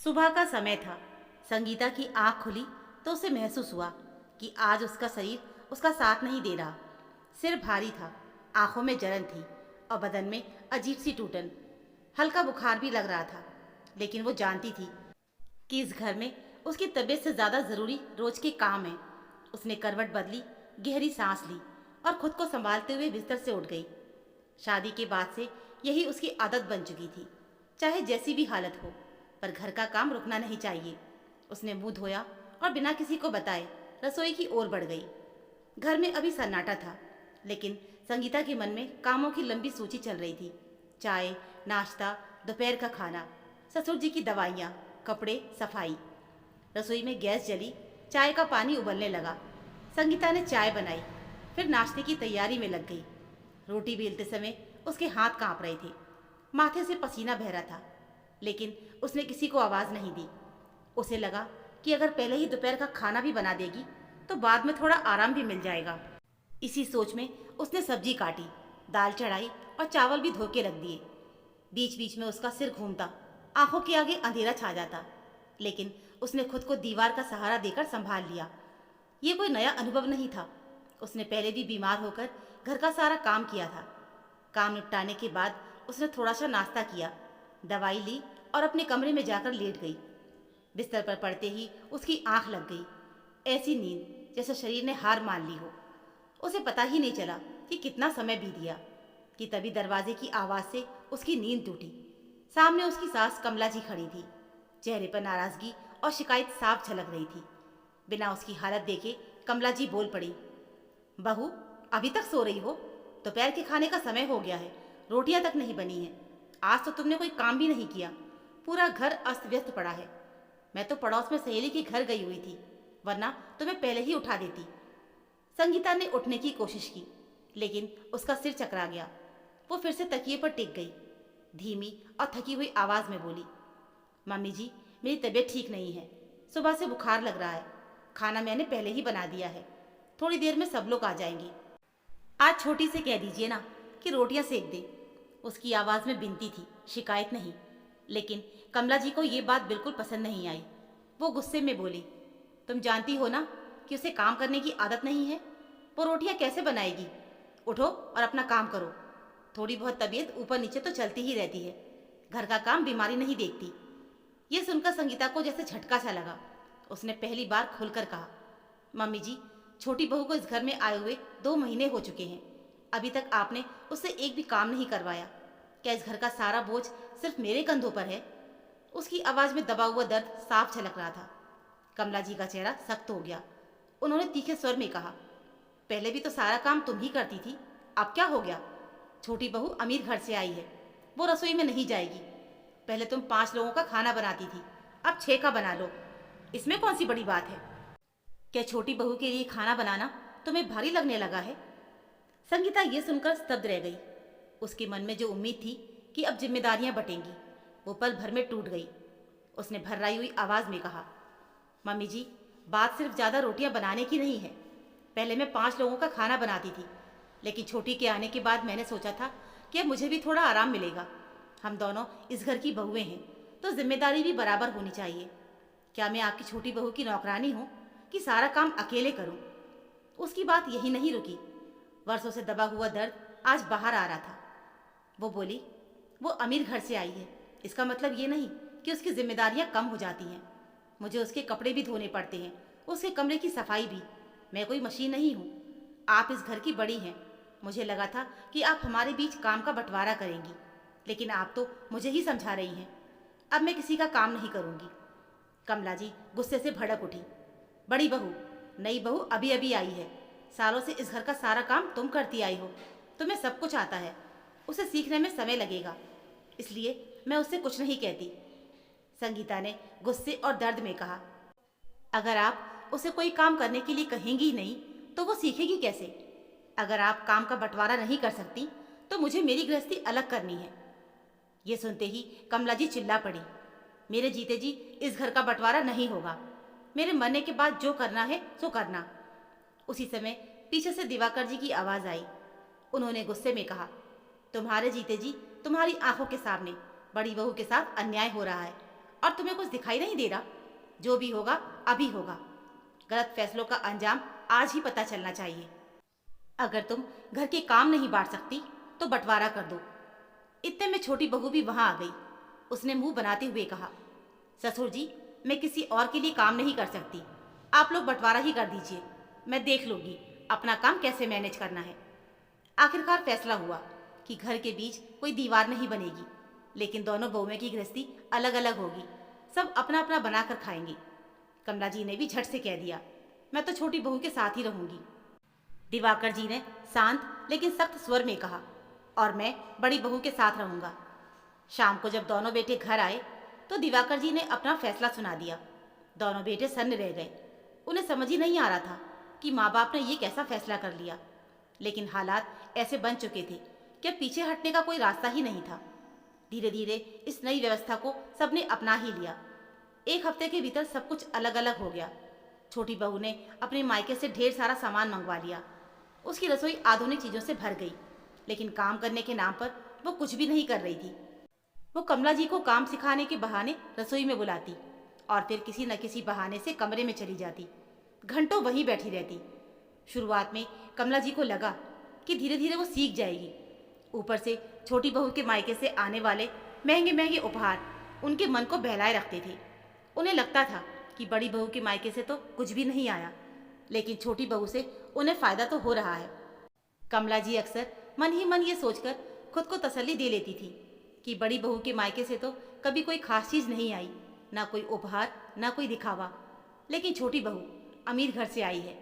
सुबह का समय था। संगीता की आंख खुली तो उसे महसूस हुआ कि आज उसका शरीर उसका साथ नहीं दे रहा। सिर भारी था, आंखों में जलन थी और बदन में अजीब सी टूटन। हल्का बुखार भी लग रहा था, लेकिन वो जानती थी कि इस घर में उसकी तबीयत से ज़्यादा ज़रूरी रोज के काम हैं। उसने करवट बदली, गहरी सांस ली और खुद को संभालते हुए बिस्तर से उठ गई। शादी के बाद से यही उसकी आदत बन चुकी थी, चाहे जैसी भी हालत हो, पर घर का काम रुकना नहीं चाहिए। उसने मुंह धोया और बिना किसी को बताए रसोई की ओर बढ़ गई। घर में अभी सन्नाटा था, लेकिन संगीता के मन में कामों की लंबी सूची चल रही थी। चाय, नाश्ता, दोपहर का खाना, ससुर जी की दवाइयाँ, कपड़े, सफाई। रसोई में गैस जली, चाय का पानी उबलने लगा। संगीता ने चाय बनाई, फिर नाश्ते की तैयारी में लग गई। रोटी बेलते समय उसके हाथ कांप रहे थे, माथे से पसीना बह रहा था, लेकिन उसने किसी को आवाज़ नहीं दी। उसे लगा कि अगर पहले ही दोपहर का खाना भी बना देगी तो बाद में थोड़ा आराम भी मिल जाएगा। इसी सोच में उसने सब्जी काटी, दाल चढ़ाई और चावल भी धो के रख दिए। बीच बीच में उसका सिर घूमता, आंखों के आगे अंधेरा छा जाता, लेकिन उसने खुद को दीवार का सहारा देकर संभाल लिया। ये कोई नया अनुभव नहीं था। उसने पहले भी बीमार होकर घर का सारा काम किया था। काम निपटाने के बाद उसने थोड़ा सा नाश्ता किया, दवाई ली और अपने कमरे में जाकर लेट गई। बिस्तर पर पड़ते ही उसकी आंख लग गई। ऐसी नींद जैसे शरीर ने हार मान ली हो। उसे पता ही नहीं चला कि कितना समय बीत गया कि तभी दरवाजे की आवाज़ से उसकी नींद टूटी। सामने उसकी सास कमला जी खड़ी थी। चेहरे पर नाराज़गी और शिकायत साफ झलक रही थी। बिना उसकी हालत देखे कमला जी बोल पड़ी, बहू, अभी तक सो रही हो? दोपहर के खाने का समय हो गया है, रोटियां तक नहीं बनी हैं। आज तो तुमने कोई काम भी नहीं किया, पूरा घर अस्त व्यस्त पड़ा है। मैं तो पड़ोस में सहेली के घर गई हुई थी, वरना तुम्हें पहले ही उठा देती। संगीता ने उठने की कोशिश की, लेकिन उसका सिर चकरा गया। वो फिर से तकिए पर टिक गई। धीमी और थकी हुई आवाज़ में बोली, मम्मी जी, मेरी तबीयत ठीक नहीं है। सुबह से बुखार लग रहा है। खाना मैंने पहले ही बना दिया है, थोड़ी देर में सब लोग आ जाएंगे। आज छोटी से कह दीजिए ना कि रोटियां सेक दे। उसकी आवाज़ में विनती थी, शिकायत नहीं। लेकिन कमला जी को ये बात बिल्कुल पसंद नहीं आई। वो गुस्से में बोली, तुम जानती हो ना कि उसे काम करने की आदत नहीं है। वो रोटियां कैसे बनाएगी? उठो और अपना काम करो। थोड़ी बहुत तबीयत ऊपर नीचे तो चलती ही रहती है। घर का काम बीमारी नहीं देखती। ये सुनकर संगीता को जैसे झटका सा लगा। उसने पहली बार खुलकर कहा, मम्मी जी, छोटी बहू को इस घर में आए हुए 2 महीने हो चुके हैं। अभी तक आपने उससे एक भी काम नहीं करवाया। क्या इस घर का सारा बोझ सिर्फ मेरे कंधों पर है? उसकी आवाज़ में दबा हुआ दर्द साफ झलक रहा था। कमला जी का चेहरा सख्त हो गया। उन्होंने तीखे स्वर में कहा, पहले भी तो सारा काम तुम ही करती थी, अब क्या हो गया? छोटी बहू अमीर घर से आई है, वो रसोई में नहीं जाएगी। पहले तुम 5 लोगों का खाना बनाती थी, अब 6 का बना लो। इसमें कौन सी बड़ी बात है? क्या छोटी बहू के लिए खाना बनाना तुम्हें भारी लगने लगा है? संगीता ये सुनकर स्तब्ध रह गई। उसके मन में जो उम्मीद थी कि अब जिम्मेदारियां बटेंगी, वो पल भर में टूट गई। उसने भर्राई हुई आवाज़ में कहा, मम्मी जी, बात सिर्फ ज़्यादा रोटियां बनाने की नहीं है। पहले मैं 5 लोगों का खाना बनाती थी, लेकिन छोटी के आने के बाद मैंने सोचा था कि अब मुझे भी थोड़ा आराम मिलेगा। हम दोनों इस घर की बहुएं हैं, तो जिम्मेदारी भी बराबर होनी चाहिए। क्या मैं आपकी छोटी बहू की नौकरानी हूँ कि सारा काम अकेले करूँ? उसकी बात यही नहीं रुकी। वर्षों से दबा हुआ दर्द आज बाहर आ रहा था। वो बोली, वो अमीर घर से आई है, इसका मतलब ये नहीं कि उसकी जिम्मेदारियां कम हो जाती हैं। मुझे उसके कपड़े भी धोने पड़ते हैं, उसके कमरे की सफाई भी। मैं कोई मशीन नहीं हूँ। आप इस घर की बड़ी हैं। मुझे लगा था कि आप हमारे बीच काम का बंटवारा करेंगी, लेकिन आप तो मुझे ही समझा रही हैं। अब मैं किसी का काम नहीं करूँगी। कमला जी गुस्से से भड़क उठी, बड़ी बहू, नई बहू अभी अभी आई है। सालों से इस घर का सारा काम तुम करती आई हो, तुम्हें सब कुछ आता है। उसे सीखने में समय लगेगा, इसलिए मैं उससे कुछ नहीं कहती। संगीता ने गुस्से और दर्द में कहा, अगर आप उसे कोई काम करने के लिए कहेंगी ही नहीं तो वो सीखेगी कैसे? अगर आप काम का बंटवारा नहीं कर सकती तो मुझे मेरी गृहस्थी अलग करनी है। ये सुनते ही कमला जी चिल्ला पड़ी, मेरे जीते जी इस घर का बंटवारा नहीं होगा। मेरे मरने के बाद जो करना है सो करना। उसी समय पीछे से दिवाकर जी की आवाज़ आई। उन्होंने गुस्से में कहा, तुम्हारे जीते जी तुम्हारी आंखों के सामने बड़ी बहू के साथ अन्याय हो रहा है और तुम्हें कुछ दिखाई नहीं दे रहा? जो भी होगा अभी होगा। गलत फैसलों का अंजाम आज ही पता चलना चाहिए। अगर तुम घर के काम नहीं बांट सकती तो बंटवारा कर दो। इतने में छोटी बहू भी वहां आ गई। उसने मुंह बनाते हुए कहा, ससुर जी, मैं किसी और के लिए काम नहीं कर सकती। आप लोग बंटवारा ही कर दीजिए। मैं देख लूंगी अपना काम कैसे मैनेज करना है। आखिरकार फैसला हुआ कि घर के बीच कोई दीवार नहीं बनेगी, लेकिन दोनों बहुएं की गृहस्थी अलग अलग होगी। सब अपना अपना बनाकर खाएंगी। कमला जी ने भी झट से कह दिया, मैं तो छोटी बहू के साथ ही रहूंगी। दिवाकर जी ने शांत लेकिन सख्त स्वर में कहा, और मैं बड़ी बहू के साथ रहूंगा। शाम को जब दोनों बेटे घर आए तो दिवाकर जी ने अपना फैसला सुना दिया। दोनों बेटे सन्न रह गए। उन्हें समझ ही नहीं आ रहा था कि माँ बाप ने ये कैसा फैसला कर लिया, लेकिन हालात ऐसे बन चुके थे कि अब पीछे हटने का कोई रास्ता ही नहीं था। धीरे धीरे इस नई व्यवस्था को सबने अपना ही लिया। एक हफ्ते के भीतर सब कुछ अलग अलग हो गया। छोटी बहू ने अपने मायके से ढेर सारा सामान मंगवा लिया। उसकी रसोई आधुनिक चीज़ों से भर गई, लेकिन काम करने के नाम पर वो कुछ भी नहीं कर रही थी। वो कमला जी को काम सिखाने के बहाने रसोई में बुलाती और फिर किसी न किसी बहाने से कमरे में चली जाती। घंटों वहीं बैठी रहती। शुरुआत में कमला जी को लगा कि धीरे धीरे वो सीख जाएगी। ऊपर से छोटी बहू के मायके से आने वाले महंगे महंगे उपहार उनके मन को बहलाए रखते थे। उन्हें लगता था कि बड़ी बहू के मायके से तो कुछ भी नहीं आया, लेकिन छोटी बहू से उन्हें फ़ायदा तो हो रहा है। कमला जी अक्सर मन ही मन ये सोचकर खुद को तसल्ली दे लेती थी कि बड़ी बहू के मायके से तो कभी कोई खास चीज़ नहीं आई, ना कोई उपहार, ना कोई दिखावा। लेकिन छोटी बहू अमीर घर से आई है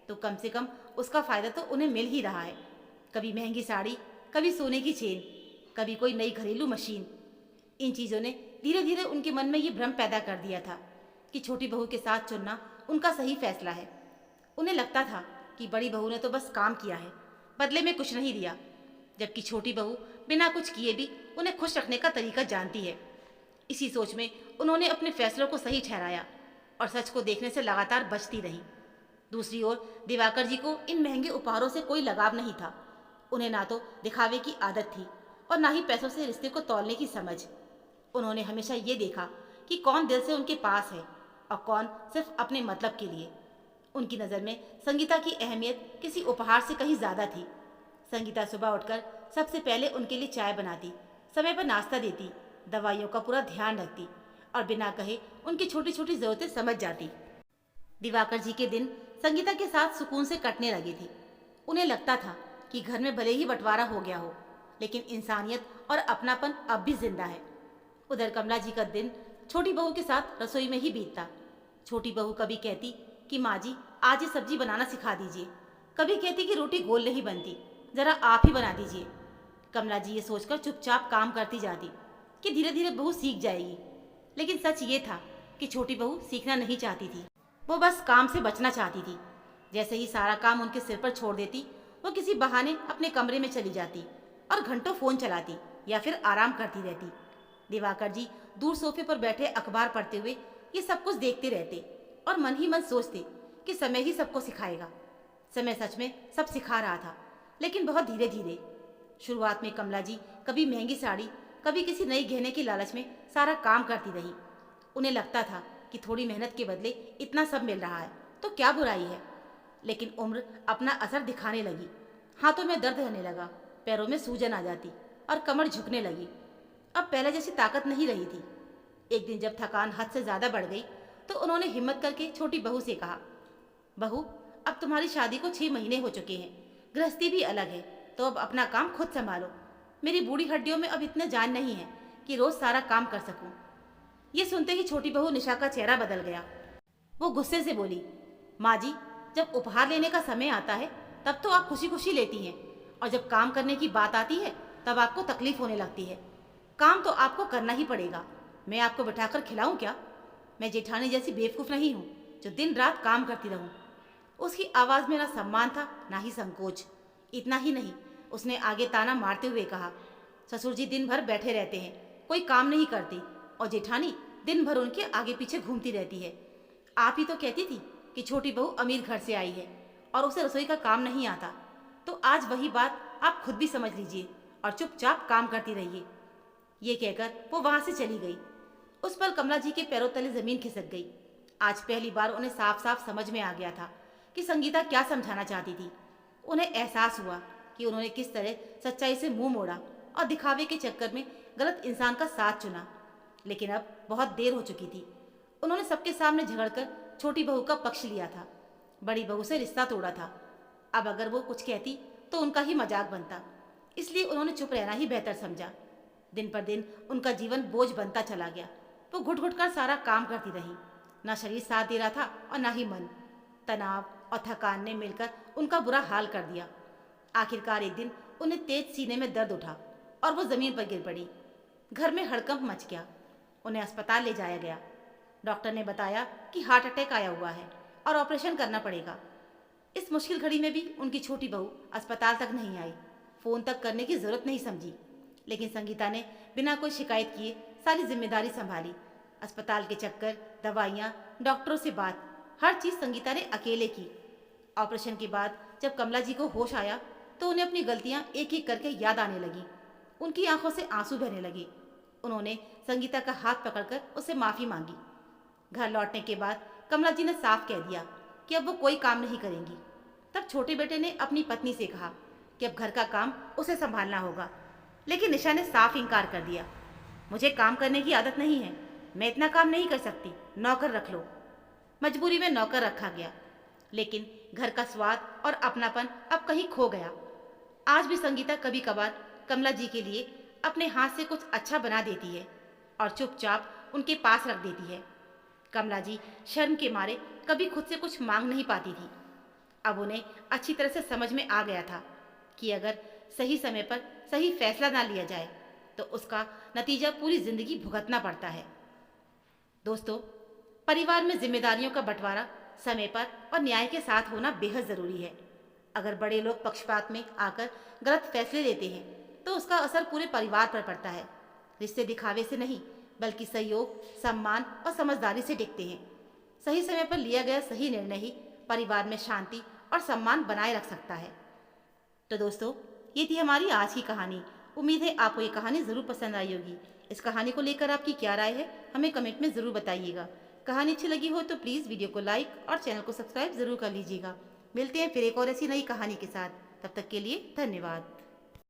तो कम से कम उसका फ़ायदा तो उन्हें मिल ही रहा है। कभी महंगी साड़ी, कभी सोने की चेन, कभी कोई नई घरेलू मशीन। इन चीज़ों ने धीरे धीरे उनके मन में ये भ्रम पैदा कर दिया था कि छोटी बहू के साथ चुनना उनका सही फैसला है। उन्हें लगता था कि बड़ी बहू ने तो बस काम किया है, बदले में कुछ नहीं दिया, जबकि छोटी बहू बिना कुछ किए भी उन्हें खुश रखने का तरीका जानती है। इसी सोच में उन्होंने अपने फैसलों को सही ठहराया और सच को देखने से लगातार बचती रही। दूसरी ओर दिवाकर जी को इन महंगे उपहारों से कोई लगाव नहीं था। उन्हें ना तो दिखावे की आदत थी और ना ही पैसों से रिश्ते को तौलने की समझ। उन्होंने हमेशा ये देखा कि कौन दिल से उनके पास है और कौन सिर्फ अपने मतलब के लिए। उनकी नज़र में संगीता की अहमियत किसी उपहार से कहीं ज़्यादा थी। संगीता सुबह उठकर सबसे पहले उनके लिए चाय बनाती, समय पर नाश्ता देती, दवाइयों का पूरा ध्यान रखती और बिना कहे उनकी छोटी छोटी ज़रूरतें समझ जाती। दिवाकर जी के दिन संगीता के साथ सुकून से कटने लगे थे। उन्हें लगता था कि घर में भले ही बंटवारा हो गया हो, लेकिन इंसानियत और अपनापन अब भी जिंदा है। उधर कमला जी का दिन छोटी बहू के साथ रसोई में ही बीतता। छोटी बहू कभी कहती कि माँ जी, आज ये सब्जी बनाना सिखा दीजिए। कभी कहती कि रोटी गोल नहीं बनती, ज़रा आप ही बना दीजिए। कमला जी ये सोचकर चुपचाप काम करती जाती कि धीरे धीरे बहू सीख जाएगी। लेकिन सच ये था कि छोटी बहू सीखना नहीं चाहती थी। वो बस काम से बचना चाहती थी। जैसे ही सारा काम उनके सिर पर छोड़ देती, वो किसी बहाने अपने कमरे में चली जाती और घंटों फ़ोन चलाती या फिर आराम करती रहती। दिवाकर जी दूर सोफे पर बैठे अखबार पढ़ते हुए ये सब कुछ देखते रहते और मन ही मन सोचते कि समय ही सबको सिखाएगा। समय सच में सब सिखा रहा था, लेकिन बहुत धीरे धीरे। शुरुआत में कमला जी कभी महंगी साड़ी, कभी किसी नई गहने के लालच में सारा काम करती रही। उन्हें लगता था कि थोड़ी मेहनत के बदले इतना सब मिल रहा है तो क्या बुराई है। लेकिन उम्र अपना असर दिखाने लगी। हाथों में दर्द रहने लगा, पैरों में सूजन आ जाती और कमर झुकने लगी। अब पहले जैसी ताकत नहीं रही थी। एक दिन जब थकान हद से ज़्यादा बढ़ गई तो उन्होंने हिम्मत करके छोटी बहू से कहा, बहू, अब तुम्हारी शादी को 6 महीने हो चुके हैं, गृहस्थी भी अलग है, तो अब अपना काम खुद संभालो। मेरी बूढ़ी हड्डियों में अब इतना जान नहीं है कि रोज़ सारा काम कर सकूं। ये सुनते ही छोटी बहू निशा का चेहरा बदल गया। वो गुस्से से बोली, माँ जी, जब उपहार लेने का समय आता है तब तो आप खुशी खुशी लेती हैं, और जब काम करने की बात आती है तब आपको तकलीफ होने लगती है। काम तो आपको करना ही पड़ेगा। मैं आपको बिठाकर खिलाऊं क्या? मैं जेठानी जैसी बेवकूफ़ नहीं हूँ जो दिन रात काम करती रहूँ। उसकी आवाज़ में ना सम्मान था ना ही संकोच। इतना ही नहीं, उसने आगे ताना मारते हुए कहा, ससुर जी दिन भर बैठे रहते हैं, कोई काम नहीं करती, और जेठानी दिन भर उनके आगे पीछे घूमती रहती है। आप ही तो कहती थी कि छोटी बहू अमीर घर से आई है और उसे रसोई का काम नहीं आता। तो आज वही बात आप खुद भी समझ लीजिए और चुपचाप काम करती रहिए। ये कहकर वो वहाँ से चली गई। उस पल कमला जी के पैरों तले जमीन खिसक गई। आज पहली बार उन्हें साफ साफ समझ में आ गया था कि संगीता क्या समझाना चाहती थी। उन्हें एहसास हुआ कि उन्होंने किस तरह सच्चाई से मुंह मोड़ा और दिखावे के चक्कर में गलत इंसान का साथ चुना। लेकिन अब बहुत देर हो चुकी थी। उन्होंने सबके सामने झगड़कर छोटी बहू का पक्ष लिया था, बड़ी बहू से रिश्ता तोड़ा था। अब अगर वो कुछ कहती तो उनका ही मजाक बनता, इसलिए उन्होंने चुप रहना ही बेहतर समझा। दिन पर दिन उनका जीवन बोझ बनता चला गया। वो घुट घुट कर सारा काम करती रही। ना शरीर साथ दे रहा था और ना ही मन। तनाव और थकान ने मिलकर उनका बुरा हाल कर दिया। आखिरकार एक दिन उन्हें तेज सीने में दर्द उठा और वो जमीन पर गिर पड़ी। घर में हड़कंप मच गया। उन्हें अस्पताल ले जाया गया। डॉक्टर ने बताया कि हार्ट अटैक आया हुआ है और ऑपरेशन करना पड़ेगा। इस मुश्किल घड़ी में भी उनकी छोटी बहू अस्पताल तक नहीं आई। फ़ोन तक करने की ज़रूरत नहीं समझी। लेकिन संगीता ने बिना कोई शिकायत किए सारी जिम्मेदारी संभाली। अस्पताल के चक्कर, दवाइयाँ, डॉक्टरों से बात, हर चीज़ संगीता ने अकेले की। ऑपरेशन के बाद जब कमला जी को होश आया तो उन्हें अपनी गलतियाँ एक एक करके याद आने लगी। उनकी आंखों से आंसू बहने लगे। उन्होंने संगीता का हाथ पकड़कर उससे माफ़ी मांगी। घर लौटने के बाद कमला जी ने साफ कह दिया कि अब वो कोई काम नहीं करेंगी। तब छोटे बेटे ने अपनी पत्नी से कहा कि अब घर का काम उसे संभालना होगा। लेकिन निशा ने साफ इनकार कर दिया। मुझे काम करने की आदत नहीं है, मैं इतना काम नहीं कर सकती, नौकर रख लो। मजबूरी में नौकर रखा गया। लेकिन घर का स्वाद और अपनापन अब कहीं खो गया। आज भी संगीता कभी कभार कमला जी के लिए अपने हाथ से कुछ अच्छा बना देती है और चुपचाप उनके पास रख देती है। कमला जी शर्म के मारे कभी खुद से कुछ मांग नहीं पाती थी। अब उन्हें अच्छी तरह से समझ में आ गया था कि अगर सही समय पर सही फैसला ना लिया जाए तो उसका नतीजा पूरी जिंदगी भुगतना पड़ता है। दोस्तों, परिवार में जिम्मेदारियों का बंटवारा समय पर और न्याय के साथ होना बेहद ज़रूरी है। अगर बड़े लोग पक्षपात में आकर गलत फैसले लेते हैं तो उसका असर पूरे परिवार पर पड़ता है। रिश्ते दिखावे से नहीं बल्कि सहयोग, सम्मान और समझदारी से टिकते हैं। सही समय पर लिया गया सही निर्णय ही परिवार में शांति और सम्मान बनाए रख सकता है। तो दोस्तों, ये थी हमारी आज की कहानी। उम्मीद है आपको ये कहानी ज़रूर पसंद आई होगी। इस कहानी को लेकर आपकी क्या राय है हमें कमेंट में ज़रूर बताइएगा। कहानी अच्छी लगी हो तो प्लीज़ वीडियो को लाइक और चैनल को सब्सक्राइब ज़रूर कर लीजिएगा। मिलते हैं फिर एक और ऐसी नई कहानी के साथ। तब तक के लिए धन्यवाद।